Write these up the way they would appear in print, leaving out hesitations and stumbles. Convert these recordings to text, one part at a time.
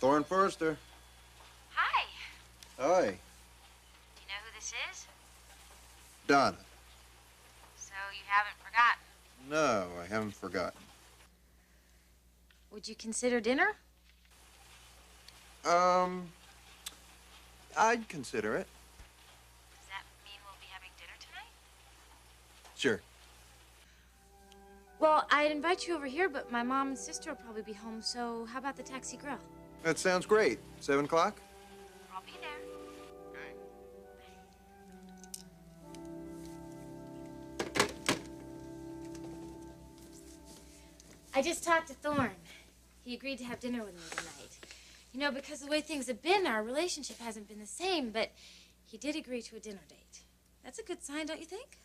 Thorne Forrester. Hi. Hi. Do you know who this is? Donna. So you haven't forgotten? No, I haven't forgotten. Would you consider dinner? I'd consider it. Does that mean we'll be having dinner tonight? Sure. Well, I'd invite you over here, but my mom and sister will probably be home, so how about the Taxi Grill? That sounds great. 7 o'clock? I'll be there. Okay. I just talked to Thorne. He agreed to have dinner with me tonight. You know, because the way things have been, our relationship hasn't been the same, but he did agree to a dinner date. That's a good sign, don't you think?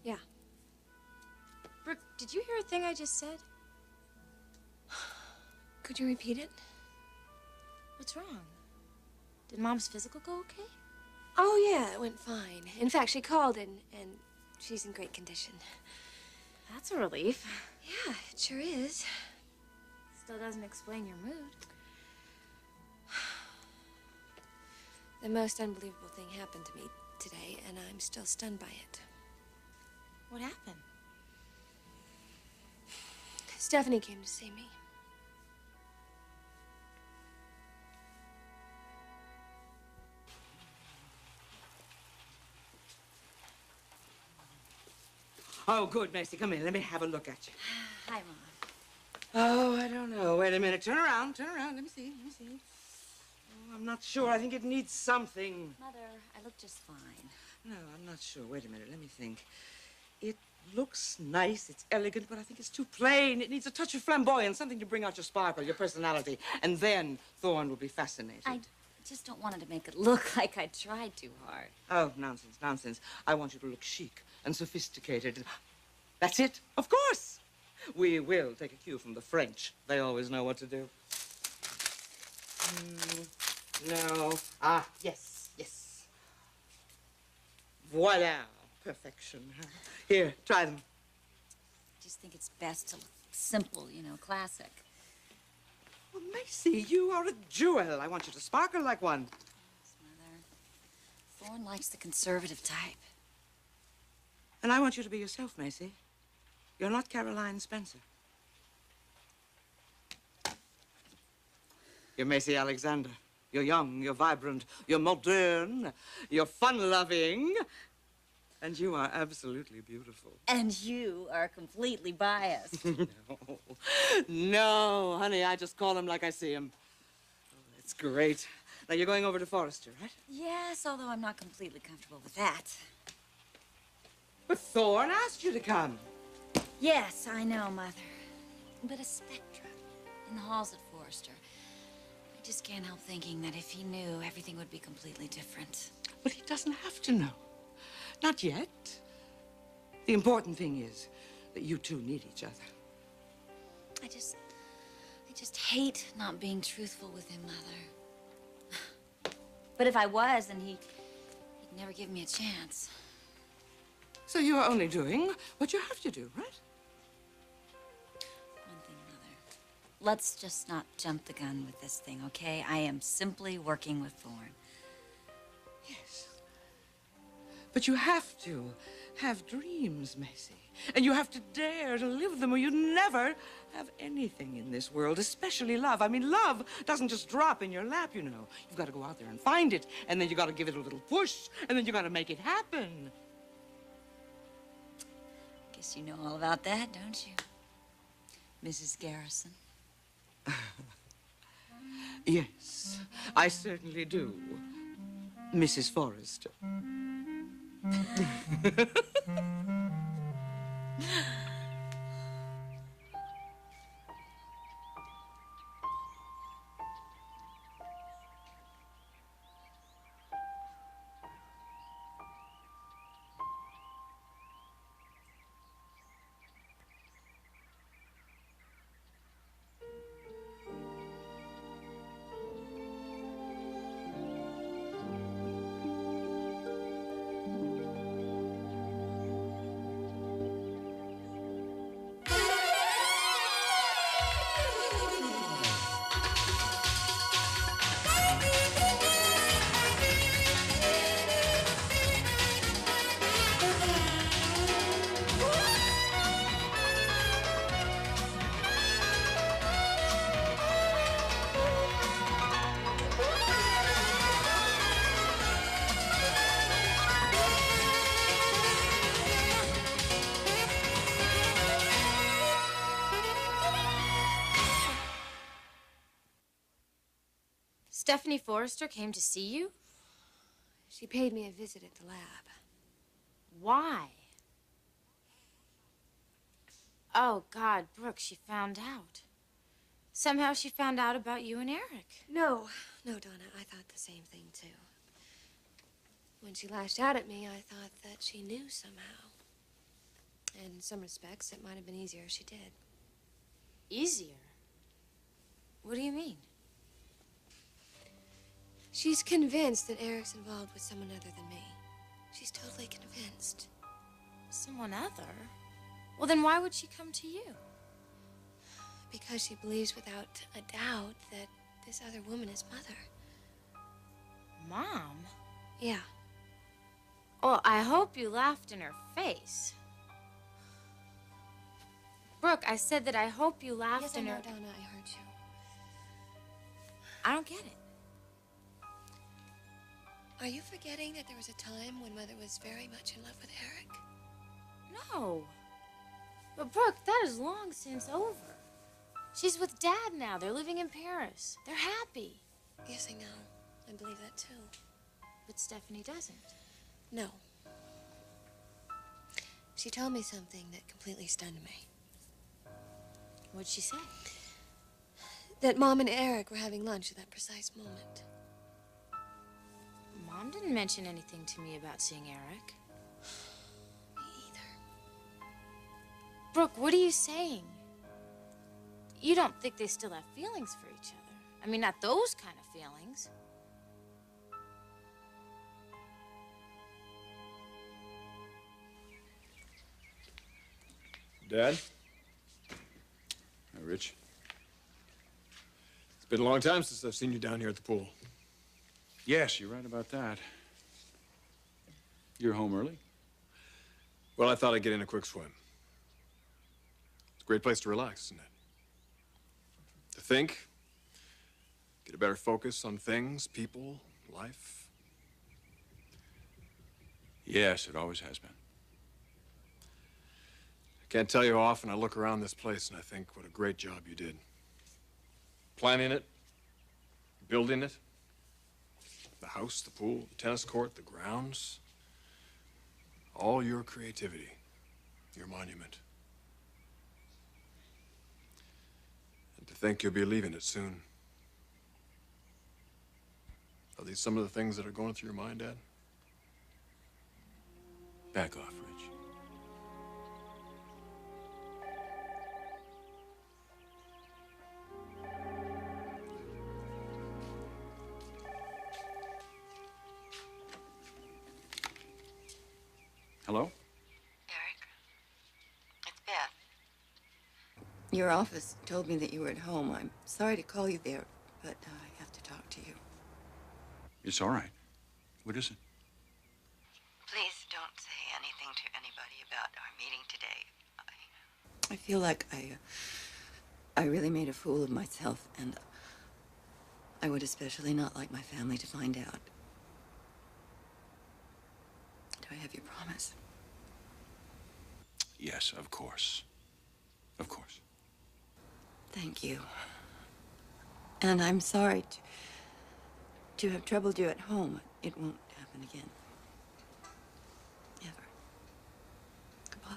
Yeah. Brooke, did you hear a thing I just said? Could you repeat it? What's wrong? Did Mom's physical go okay? Oh, yeah, it went fine. In fact, she called and she's in great condition. That's a relief. Yeah, it sure is. Still doesn't explain your mood. The most unbelievable thing happened to me today, and I'm still stunned by it. What happened? Stephanie came to see me. Oh, good, Macy. Come in. Let me have a look at you. Hi, Mom. Oh, I don't know. Wait a minute. Turn around. Turn around. Let me see. Let me see. Oh, I'm not sure. I think it needs something. Mother, I look just fine. No, I'm not sure. Wait a minute. Let me think. It looks nice. It's elegant, but I think it's too plain. It needs a touch of flamboyance, something to bring out your sparkle, your personality. And then Thorne will be fascinated. I just don't want it to make it look like I tried too hard. Oh, nonsense, nonsense. I want you to look chic and sophisticated. That's it, of course. We will take a cue from the French. They always know what to do. No. Ah, yes, yes. Voila. Perfection. Here, try them. I just think it's best to look simple, you know, classic. Well, Macy, you are a jewel. I want you to sparkle like one. Yes, Mother. Thorne likes the conservative type. And I want you to be yourself, Macy. You're not Caroline Spencer. You're Macy Alexander. You're young, you're vibrant, you're modern, you're fun-loving, and you are absolutely beautiful. And you are completely biased. No. No, honey, I just call him like I see him. Oh, that's great. Now, you're going over to Forrester, right? Yes, although I'm not completely comfortable with that. But Thorne asked you to come. Yes, I know, Mother. But a spectra in the halls at Forrester. I just can't help thinking that if he knew, everything would be completely different. But he doesn't have to know. Not yet. The important thing is that you two need each other. I just hate not being truthful with him, Mother. But if I was, then he'd never give me a chance. So you are only doing what you have to do, right? One thing, Mother. Let's just not jump the gun with this thing, okay? I am simply working with Thorne. Yes. But you have to have dreams, Macy. And you have to dare to live them, or you'd never have anything in this world, especially love. I mean, love doesn't just drop in your lap, you know. You've got to go out there and find it, and then you got to give it a little push, and then you got to make it happen. Guess you know all about that, don't you, Mrs. Garrison? Yes, I certainly do, Mrs. Forrester. Stephanie Forrester came to see you? She paid me a visit at the lab. Why? Oh, God, Brooke, she found out. Somehow she found out about you and Eric. No, Donna, I thought the same thing, too. When she lashed out at me, I thought that she knew somehow. In some respects, it might have been easier if she did. Easier? What do you mean? She's convinced that Eric's involved with someone other than me. She's totally convinced. Someone other? Well, then why would she come to you? Because she believes without a doubt that this other woman is Mother. Mom? Yeah. Well, I hope you laughed in her face. Brooke, I said that I hope you laughed Yes, in I know, her... Donna, I heard you. I don't get it. Are you forgetting that there was a time when Mother was very much in love with Eric? No. But Brooke, that is long since over. She's with Dad now. They're living in Paris. They're happy. Yes, I know. I believe that, too. But Stephanie doesn't. No. She told me something that completely stunned me. What'd she say? That Mom and Eric were having lunch at that precise moment. Mom didn't mention anything to me about seeing Eric. Me either. Brooke, what are you saying? You don't think they still have feelings for each other? I mean, not those kind of feelings. Dad? Hi, Rich. It's been a long time since I've seen you down here at the pool. Yes, you're right about that. You're home early? Well, I thought I'd get in a quick swim. It's a great place to relax, isn't it? To think, get a better focus on things, people, life. Yes, it always has been. I can't tell you how often I look around this place and I think what a great job you did. Planning it, building it, the house, the pool, the tennis court, the grounds. All your creativity, your monument. And to think you'll be leaving it soon. Are these some of the things that are going through your mind, Dad? Back off, Rich. Hello? Eric, it's Beth. Your office told me that you were at home. I'm sorry to call you there, but I have to talk to you. It's all right. What is it? Please don't say anything to anybody about our meeting today. I feel like I really made a fool of myself, and I would especially not like my family to find out. Do I have your promise? Yes, of course. Of course. Thank you. And I'm sorry to have troubled you at home. It won't happen again. Ever. Goodbye.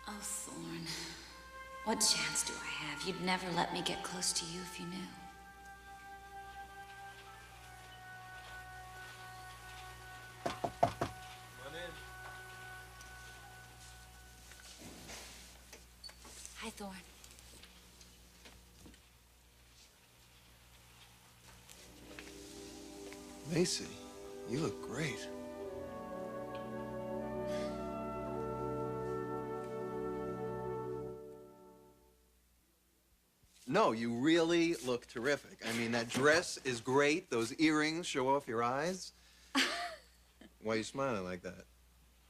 Oh, Thorne. What chance do I have? You'd never let me get close to you if you knew. Hi, Thorne. Macy, you look great. No, you really look terrific. I mean, that dress is great. Those earrings show off your eyes. Why are you smiling like that?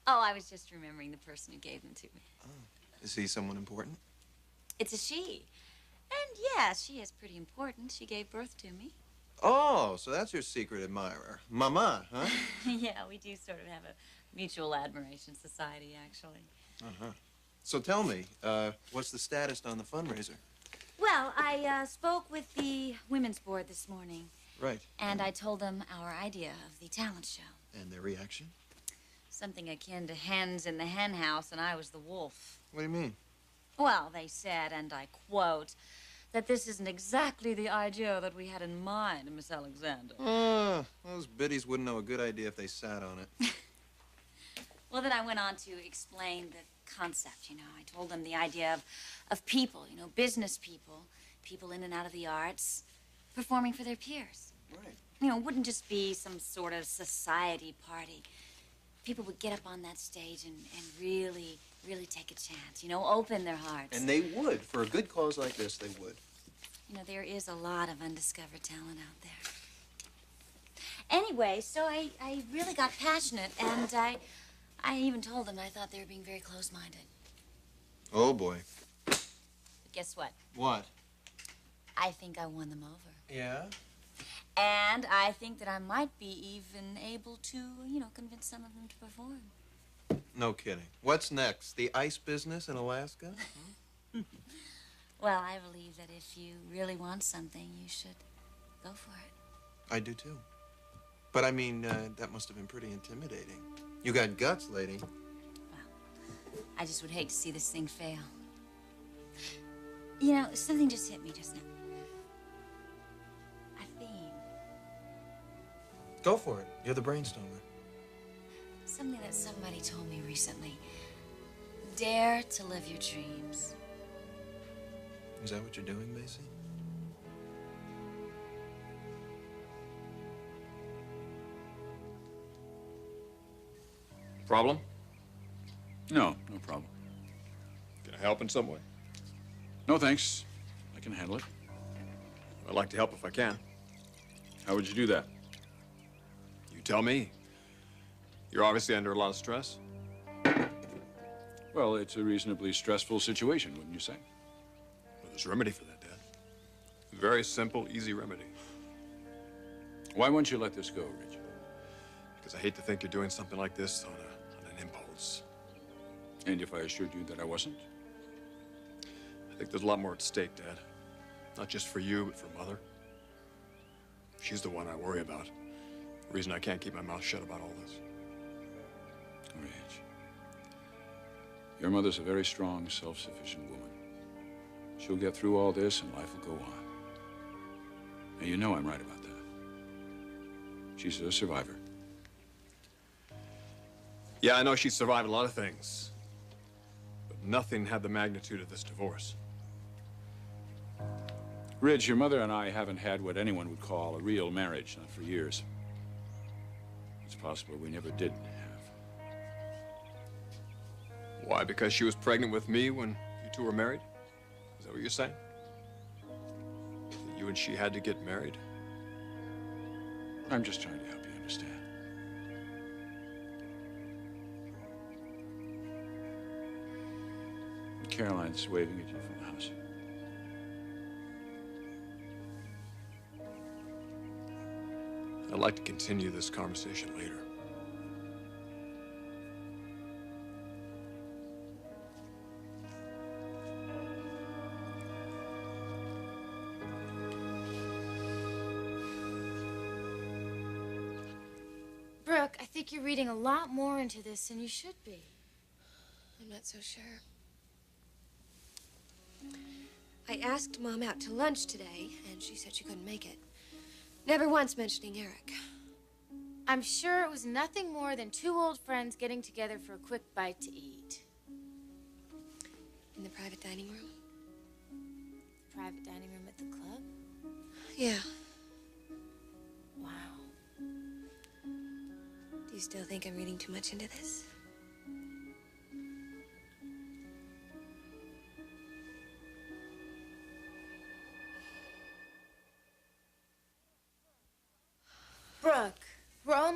Oh, I was just remembering the person who gave them to me. Oh. Is he someone important? It's a she. And yes, she is pretty important. She gave birth to me. Oh, so that's your secret admirer. Mama, huh? Yeah, we do sort of have a mutual admiration society, actually. Uh-huh. So tell me, what's the status on the fundraiser? Well, I spoke with the women's board this morning. Right. And I told them our idea of the talent show. And their reaction? Something akin to hens in the hen house, and I was the wolf. What do you mean? Well, they said, and I quote, that this isn't exactly the idea that we had in mind, Miss Alexander. Those biddies wouldn't know a good idea if they sat on it. Well, then I went on to explain the concept, you know. I told them the idea of people, you know, business people, people in and out of the arts, performing for their peers. Right. You know, it wouldn't just be some sort of society party. People would get up on that stage and really, really take a chance, you know, open their hearts. And they would. For a good cause like this, they would. You know, there is a lot of undiscovered talent out there. Anyway, so I really got passionate, and I even told them I thought they were being very close-minded. Oh, boy. But guess what? What? I think I won them over. Yeah? And I think that I might be even able to, you know, convince some of them to perform. No kidding. What's next? The ice business in Alaska? Well, I believe that if you really want something, you should go for it. I do, too. But, I mean, that must have been pretty intimidating. You got guts, lady. Well, I just would hate to see this thing fail. You know, something just hit me just now. A theme. Go for it. You're the brainstormer. Something that somebody told me recently. Dare to live your dreams. Is that what you're doing, Macy? Problem? No, no problem. Can I help in some way? No, thanks. I can handle it. I'd like to help if I can. How would you do that? You tell me. You're obviously under a lot of stress. Well, it's a reasonably stressful situation, wouldn't you say? Well, there's a remedy for that, Dad. A very simple, easy remedy. Why won't you let this go, Rich? Because I hate to think you're doing something like this on an impulse. And if I assured you that I wasn't? I think there's a lot more at stake, Dad. Not just for you, but for Mother. She's the one I worry about. The reason I can't keep my mouth shut about all this. Rich, your mother's a very strong, self-sufficient woman. She'll get through all this and life will go on. Now, you know I'm right about that. She's a survivor. Yeah, I know she's survived a lot of things. But nothing had the magnitude of this divorce. Ridge, your mother and I haven't had what anyone would call a real marriage, not for years. It's possible we never did have. Why? Because she was pregnant with me when you two were married? Is that what you're saying? That you and she had to get married? I'm just trying to help you understand. Caroline's waving at you from the house. I'd like to continue this conversation later. Brooke, I think you're reading a lot more into this than you should be. I'm not so sure. I asked Mom out to lunch today, and she said she couldn't make it. Never once mentioning Eric. I'm sure it was nothing more than two old friends getting together for a quick bite to eat. In the private dining room? The private dining room at the club? Yeah. Wow. Do you still think I'm reading too much into this?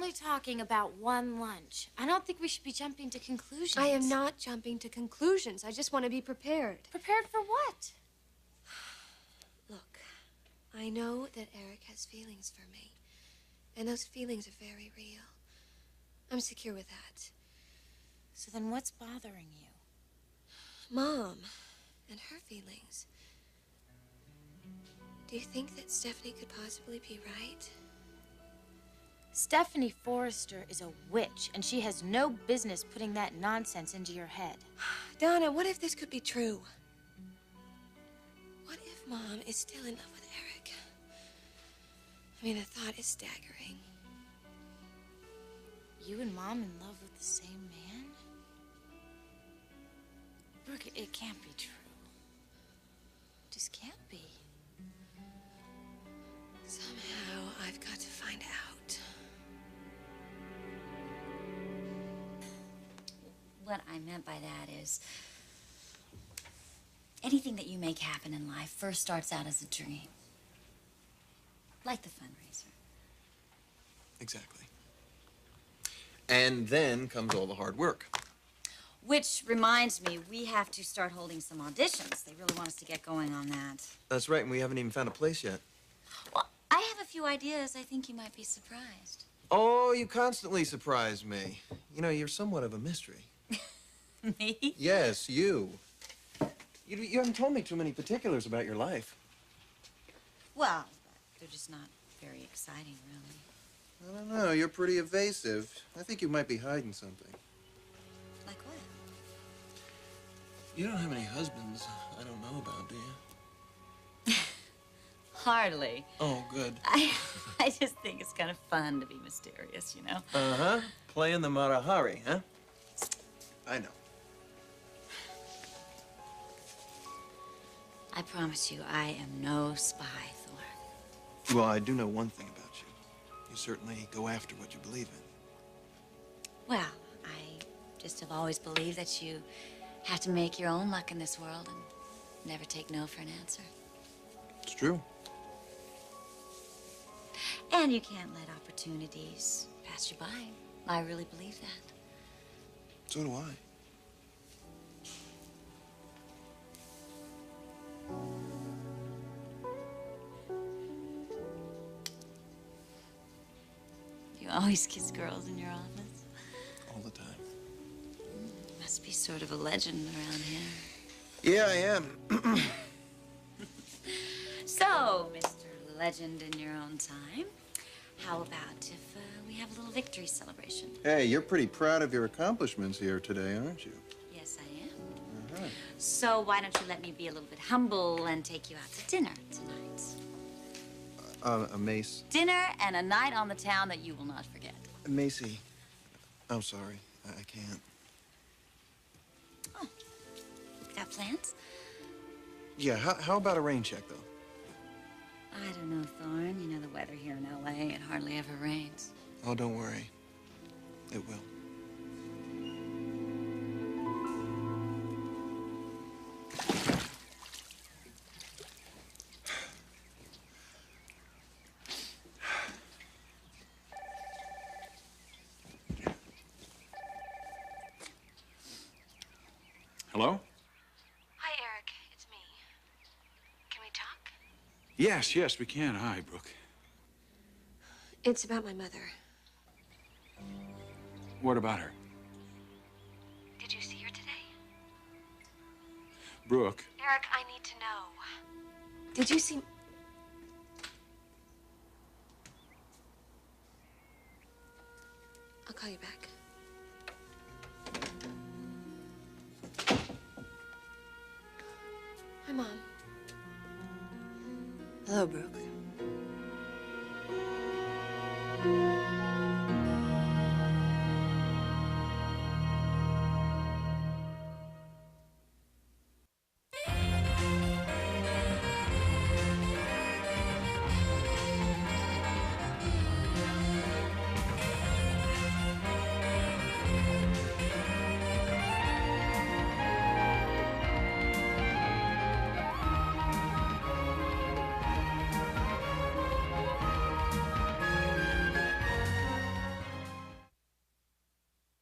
only talking about one lunch. I don't think we should be jumping to conclusions. I am not jumping to conclusions. I just want to be prepared. Prepared for what? Look, I know that Eric has feelings for me. And those feelings are very real. I'm secure with that. So then what's bothering you? Mom and her feelings. Do you think that Stephanie could possibly be right? Stephanie Forrester is a witch, and she has no business putting that nonsense into your head. Donna, what if this could be true? What if Mom is still in love with Eric? I mean, the thought is staggering. You and Mom in love with the same man? Brooke, it can't be true. It just can't be. Somehow, I've got to find out. What I meant by that is, anything that you make happen in life first starts out as a dream. Like the fundraiser. Exactly. And then comes all the hard work. Which reminds me, we have to start holding some auditions. They really want us to get going on that. That's right, and we haven't even found a place yet. Well, I have a few ideas. I think you might be surprised. Oh, you constantly surprise me. You know, you're somewhat of a mystery. Me? Yes, you. You haven't told me too many particulars about your life. Well, they're just not very exciting, really. I don't know. You're pretty evasive. I think you might be hiding something. Like what? You don't have any husbands I don't know about, do you? Hardly. Oh, good. I just think it's kind of fun to be mysterious, you know? Uh-huh. Playing the Marahari, huh? I know. I promise you, I am no spy, Thorne. Well, I do know one thing about you. You certainly go after what you believe in. Well, I just have always believed that you have to make your own luck in this world and never take no for an answer. It's true. And you can't let opportunities pass you by. I really believe that. So do I. You always kiss girls in your office. All the time. Must be sort of a legend around here. Yeah, I am. So, Mr. Legend in your own time, how about if we have a little victory celebration? Hey, you're pretty proud of your accomplishments here today, aren't you? Yes, I am. Uh-huh. So why don't you let me be a little bit humble and take you out to dinner tonight? Mace. Dinner and a night on the town that you will not forget. Macy, I'm sorry. I can't. Oh, got plans? Yeah, how about a rain check, though? I don't know, Thorne. You know the weather here in L.A., it hardly ever rains. Oh, don't worry. It will. Hello? Hi, Eric. It's me. Can we talk? Yes, we can. Hi, Brooke. It's about my mother. What about her? Did you see her today? Brooke. Eric, I need to know. Did you see... I'll call you back. Hi, Mom. Hello, Brooke.